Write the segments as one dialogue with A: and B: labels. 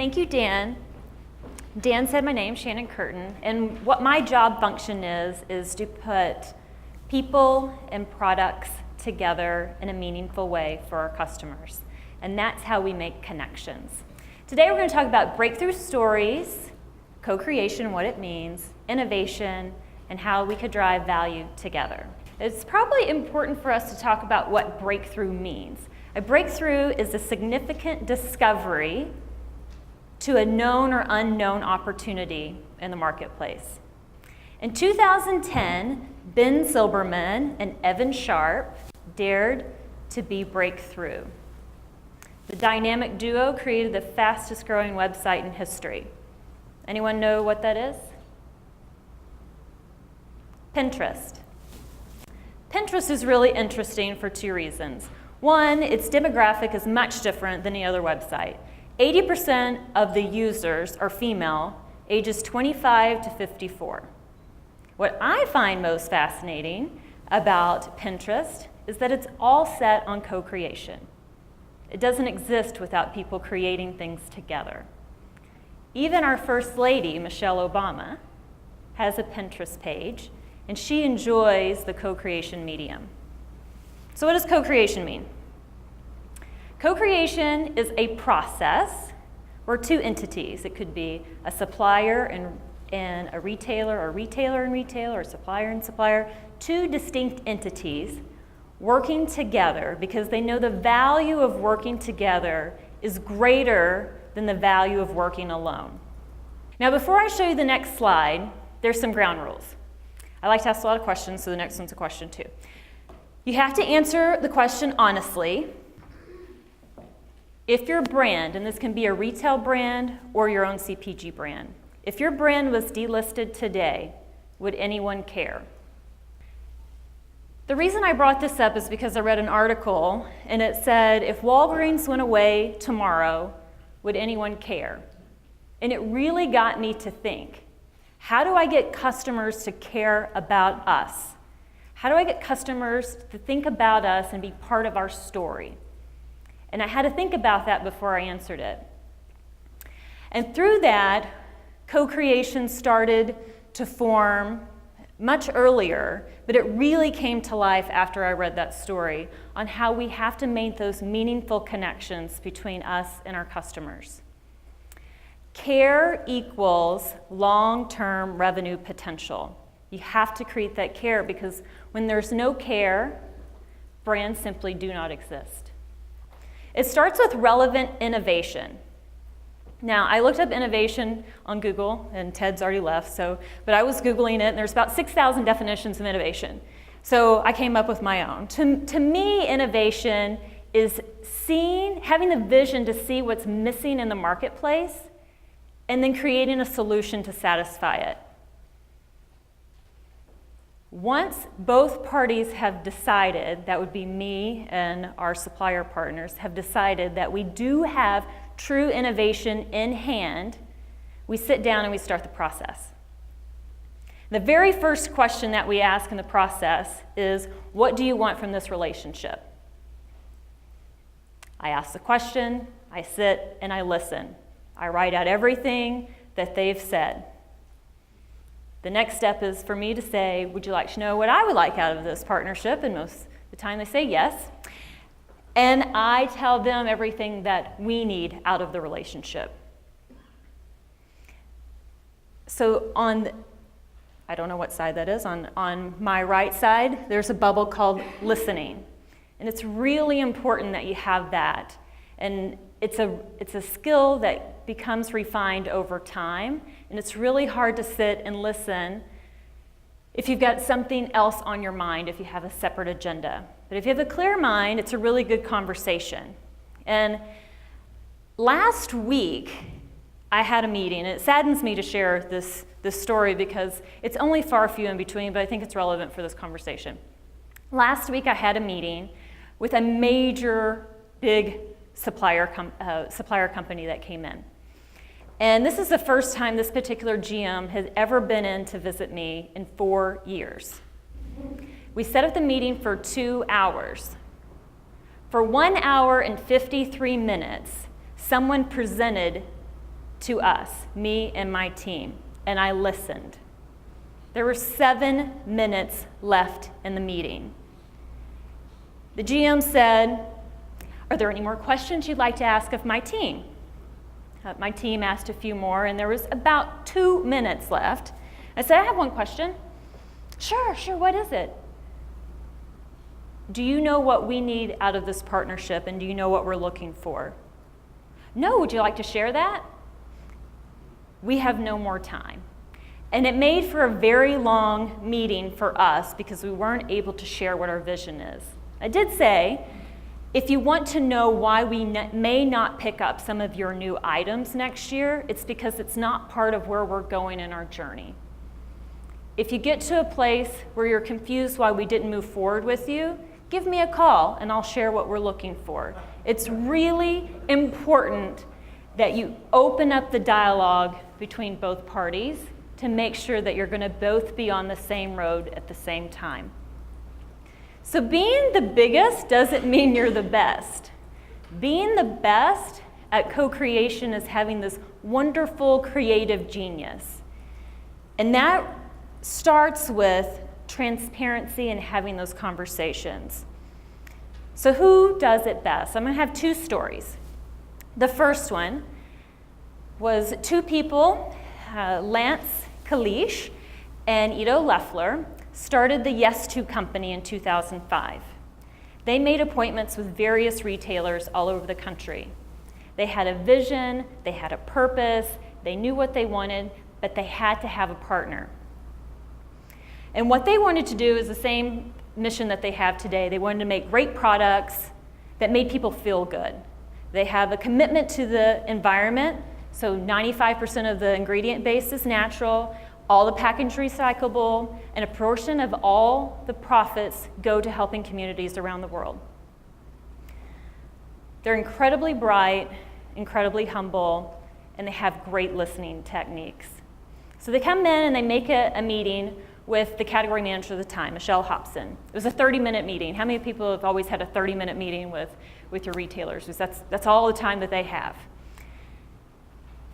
A: Thank you, Dan. Dan said my name, Shannon Curtin, and what my job function is to put people and products together in a meaningful way for our customers. And that's how we make connections. Today we're going to talk about breakthrough stories, co-creation, what it means, innovation, and how we could drive value together. It's probably important for us to talk about what breakthrough means. A breakthrough is a significant discovery to a known or unknown opportunity in the marketplace. In 2010, Ben Silbermann and Evan Sharp dared to be breakthrough. The dynamic duo created the fastest growing website in history. Anyone know what that is? Pinterest. Pinterest is really interesting for two reasons. One, its demographic is much different than any other website. 80% of the users are female, ages 25 to 54. What I find most fascinating about Pinterest is that it's all set on co-creation. It doesn't exist without people creating things together. Even our First Lady, Michelle Obama, has a Pinterest page, and she enjoys the co-creation medium. So what does co-creation mean? Co-creation is a process where two entities, it could be a supplier and a retailer, or retailer and retailer, or supplier and supplier, two distinct entities working together because they know the value of working together is greater than the value of working alone. Now, before I show you the next slide, there's some ground rules. I like to ask a lot of questions, so the next one's a question too. You have to answer the question honestly. If your brand, and this can be a retail brand or your own CPG brand, if your brand was delisted today, would anyone care? The reason I brought this up is because I read an article and it said, if Walgreens went away tomorrow, would anyone care? And it really got me to think, how do I get customers to care about us? How do I get customers to think about us and be part of our story? And I had to think about that before I answered it. And through that, co-creation started to form much earlier, but it really came to life after I read that story on how we have to make those meaningful connections between us and our customers. Care equals long-term revenue potential. You have to create that care because when there's no care, brands simply do not exist. It starts with relevant innovation. Now, I looked up innovation on Google, and Ted's already left, but I was Googling it, and there's about 6,000 definitions of innovation. So I came up with my own. To me, innovation is having the vision to see what's missing in the marketplace, and then creating a solution to satisfy it. Once both parties have decided, that would be me and our supplier partners, have decided that we do have true innovation in hand, we sit down and we start the process. The very first question that we ask in the process is, what do you want from this relationship? I ask the question, I sit, and I listen. I write out everything that they've said. The next step is for me to say, would you like to know what I would like out of this partnership? And most of the time they say yes. And I tell them everything that we need out of the relationship. So I don't know what side that is, on my right side, there's a bubble called listening. And it's really important that you have that. And it's a skill that becomes refined over time, and it's really hard to sit and listen if you've got something else on your mind, if you have a separate agenda. But if you have a clear mind, it's a really good conversation. And last week, I had a meeting, and it saddens me to share this story because it's only far few in between, but I think it's relevant for this conversation. Last week, I had a meeting with a major, big supplier company that came in. And this is the first time this particular GM has ever been in to visit me in 4 years. We set up the meeting for 2 hours. For 1 hour and 53 minutes, someone presented to us, me and my team, and I listened. There were 7 minutes left in the meeting. The GM said, "Are there any more questions you'd like to ask of my team?" My team asked a few more, and there was about 2 minutes left. I said, "I have one question." Sure, what is it?" "Do you know what we need out of this partnership, and do you know what we're looking for?" "No, would you like to share that?" "We have no more time." And it made for a very long meeting for us because we weren't able to share what our vision is. I did say, if you want to know why we may not pick up some of your new items next year, it's because it's not part of where we're going in our journey. If you get to a place where you're confused why we didn't move forward with you, give me a call and I'll share what we're looking for. It's really important that you open up the dialogue between both parties to make sure that you're going to both be on the same road at the same time. So being the biggest doesn't mean you're the best. Being the best at co-creation is having this wonderful creative genius. And that starts with transparency and having those conversations. So who does it best? I'm going to have 2 stories. The first one was 2 people, Lance Kalish and Ido Leffler, started the Yes2 company in 2005. They made appointments with various retailers all over the country. They had a vision, they had a purpose, they knew what they wanted, but they had to have a partner. And what they wanted to do is the same mission that they have today. They wanted to make great products that made people feel good. They have a commitment to the environment, so 95% of the ingredient base is natural, all the packaging recyclable, and a portion of all the profits go to helping communities around the world. They're incredibly bright, incredibly humble, and they have great listening techniques. So they come in and they make a meeting with the category manager of the time, Michelle Hobson. It was a 30-minute meeting. How many people have always had a 30-minute meeting with your retailers? Because that's all the time that they have.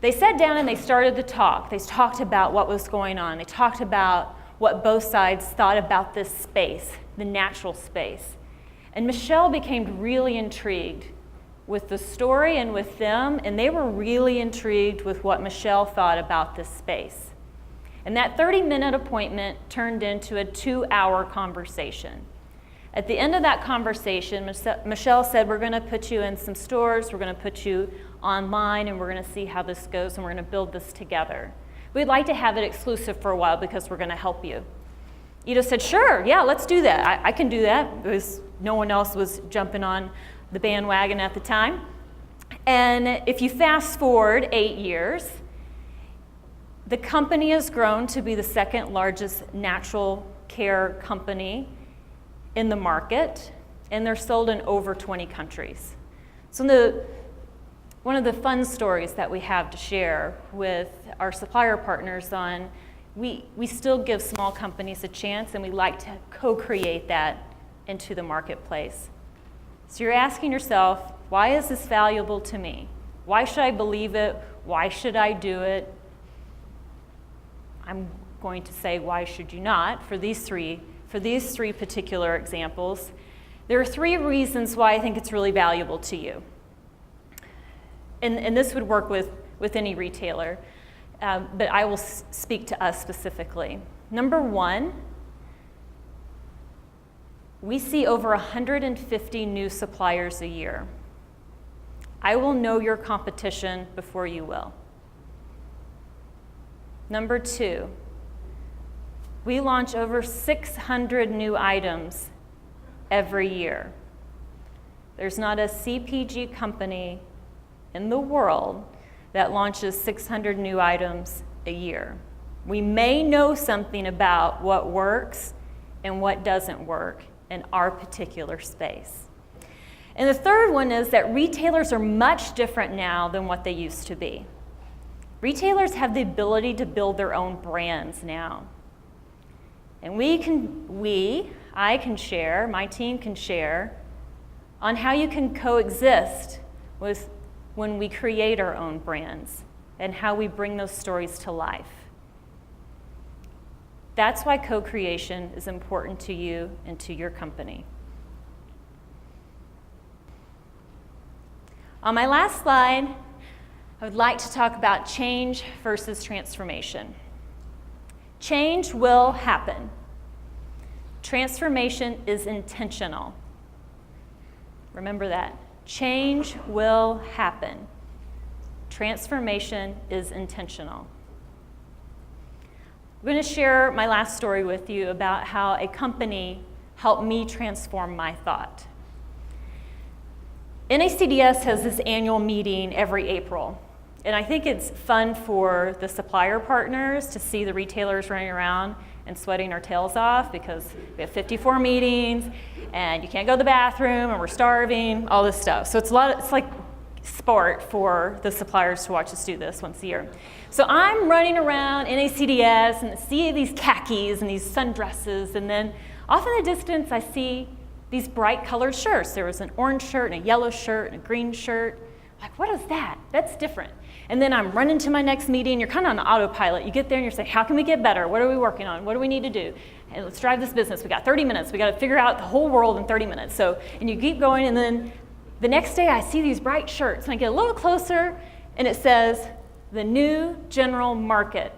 A: They sat down and they started the talk. They talked about what was going on. They talked about what both sides thought about this space, the natural space. And Michelle became really intrigued with the story and with them, and they were really intrigued with what Michelle thought about this space. And that 30-minute appointment turned into a 2-hour conversation. At the end of that conversation, Michelle said, "We're going to put you in some stores, we're going to put you online, and we're going to see how this goes, and we're going to build this together. We'd like to have it exclusive for a while because we're going to help you." Ido said, "Sure, yeah, let's do that. I can do that," because no one else was jumping on the bandwagon at the time. And if you fast forward 8 years, the company has grown to be the 2nd largest natural care company in the market, and they're sold in over 20 countries. So one of the fun stories that we have to share with our supplier partners on, we still give small companies a chance, and we like to co-create that into the marketplace. So you're asking yourself, why is this valuable to me? Why should I believe it? Why should I do it? I'm going to say, why should you not? For these three particular examples, there are 3 reasons why I think it's really valuable to you. And this would work with any retailer, but I will speak to us specifically. Number 1, we see over 150 new suppliers a year. I will know your competition before you will. Number 2, we launch over 600 new items every year. There's not a CPG company in the world that launches 600 new items a year. We may know something about what works and what doesn't work in our particular space. And the third one is that retailers are much different now than what they used to be. Retailers have the ability to build their own brands now. And I can share, my team can share, on how you can coexist when we create our own brands. and how we bring those stories to life. That's why co-creation is important to you and to your company. On my last slide, I would like to talk about change versus transformation. Change will happen. Transformation is intentional. Remember that. Change will happen. Transformation is intentional. I'm going to share my last story with you about how a company helped me transform my thought. NACDS has this annual meeting every April, and I think it's fun for the supplier partners to see the retailers running around and sweating our tails off because we have 54 meetings and you can't go to the bathroom and we're starving, all this stuff. So it's like sport for the suppliers to watch us do this once a year. So I'm running around NACDS and see these khakis and these sundresses, and then off in the distance I see these bright colored shirts. There was an orange shirt and a yellow shirt and a green shirt. Like, what is that? That's different. And then I'm running to my next meeting. You're kind of on autopilot. You get there and you're saying, how can we get better? What are we working on? What do we need to do? And let's drive this business. We got 30 minutes. We got to figure out the whole world in 30 minutes. So, and you keep going, and then the next day I see these bright shirts, and I get a little closer, and it says, the new general market.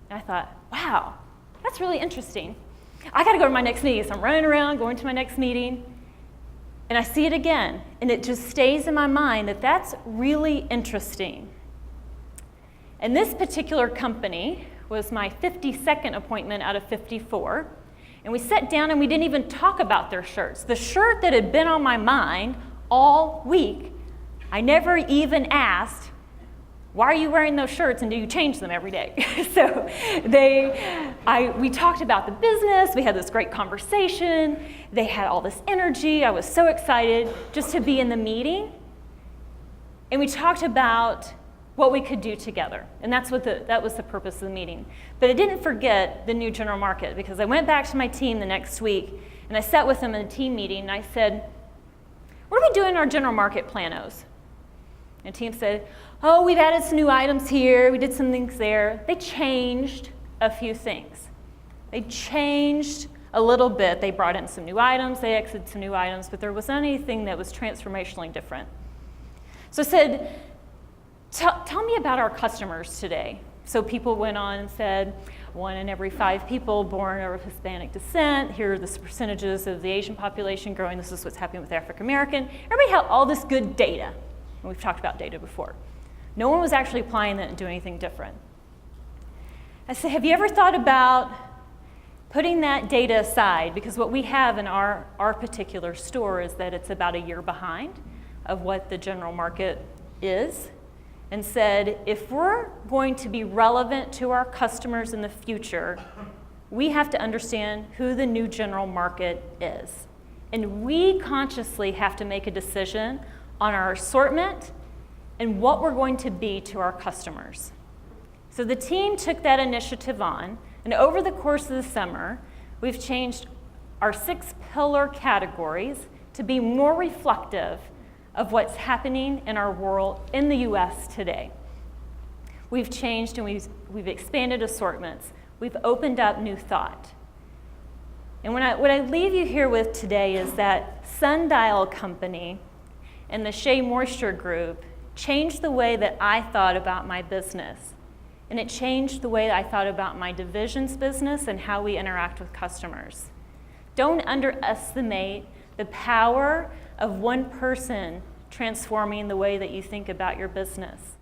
A: And I thought, wow, that's really interesting. I got to go to my next meeting. So I'm running around, going to my next meeting, and I see it again, and it just stays in my mind that that's really interesting. And this particular company was my 52nd appointment out of 54, and we sat down and we didn't even talk about their shirts. The shirt that had been on my mind all week, I never even asked, why are you wearing those shirts and do you change them every day? So we talked about the business, we had this great conversation, they had all this energy, I was so excited just to be in the meeting, and we talked about what we could do together, and that was the purpose of the meeting. But I didn't forget the new general market, because I went back to my team the next week, and I sat with them in a team meeting, and I said, what are we doing in our general market planos? And the team said, oh, we've added some new items here, we did some things there. They changed a few things. They changed a little bit. They brought in some new items, they exited some new items, but there wasn't anything that was transformationally different. So I said, tell me about our customers today. So people went on and said, 1 in every 5 people born of Hispanic descent, here are the percentages of the Asian population growing, this is what's happening with African American. Everybody had all this good data, and we've talked about data before. No one was actually applying that and doing anything different. I said, have you ever thought about putting that data aside? Because what we have in our particular store is that it's about a year behind of what the general market is, and said, if we're going to be relevant to our customers in the future, we have to understand who the new general market is. And we consciously have to make a decision on our assortment and what we're going to be to our customers. So the team took that initiative on, and over the course of the summer, we've changed our 6 pillar categories to be more reflective of what's happening in our world in the US today. We've changed and we've expanded assortments. We've opened up new thought. And what I leave you here with today is that Sundial Company and the Shea Moisture Group changed the way that I thought about my business. And it changed the way I thought about my division's business and how we interact with customers. Don't underestimate the power of one person transforming the way that you think about your business.